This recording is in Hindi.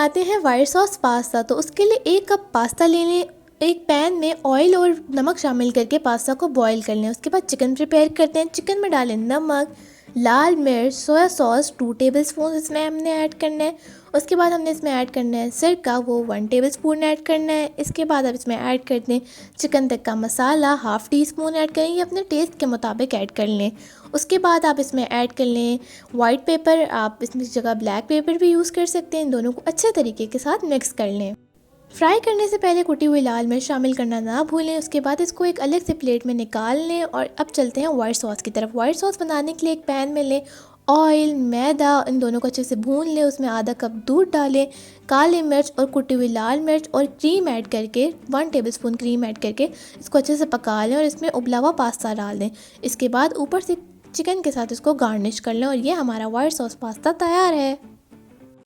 बनाते हैं वाइट सॉस पास्ता। तो उसके लिए 1 कप पास्ता ले लें। एक पैन में ऑयल और नमक शामिल करके पास्ता को बॉईल कर लें। उसके बाद चिकन प्रिपेयर करते हैं। चिकन में डालें नमक, लाल मिर्च, सोया सॉस 2 टेबलस्पून इसमें हमने ऐड करना है। उसके बाद हमने इसमें ऐड करना है सिरका, वो 1 टेबलस्पून ऐड करना है। इसके बाद अब इसमें ऐड कर दें chicken tikka masala, ½ teaspoon add करें, ये अपने टेस्ट के मुताबिक ऐड कर लें। उसके बाद आप इसमें ऐड कर लें वाइट पेपर, आप इसमें जगह ब्लैक पेपर भी यूज़ कर सकते हैं। इन दोनों को अच्छे तरीके के साथ मिक्स कर लें। फ्राई करने से पहले कुटी हुई लाल मिर्च शामिल करना ना भूलें। उसके बाद इसको एक अलग से प्लेट में निकाल लें और अब चलते हैं वाइट सॉस की तरफ। वाइट सॉस बनाने के लिए एक पैन में लें ऑयल, मैदा, इन दोनों को अच्छे से भून लें। उसमें आधा कप दूध डालें, काली मिर्च और कुटी हुई लाल मिर्च और क्रीम ऐड करके 1 टेबलस्पून क्रीम ऐड करके इसको अच्छे से पका लें और इसमें उबला हुआ पास्ता डाल दें। इसके बाद ऊपर से चिकन के साथ इसको गार्निश कर लें और ये हमारा वाइट सॉस पास्ता तैयार है।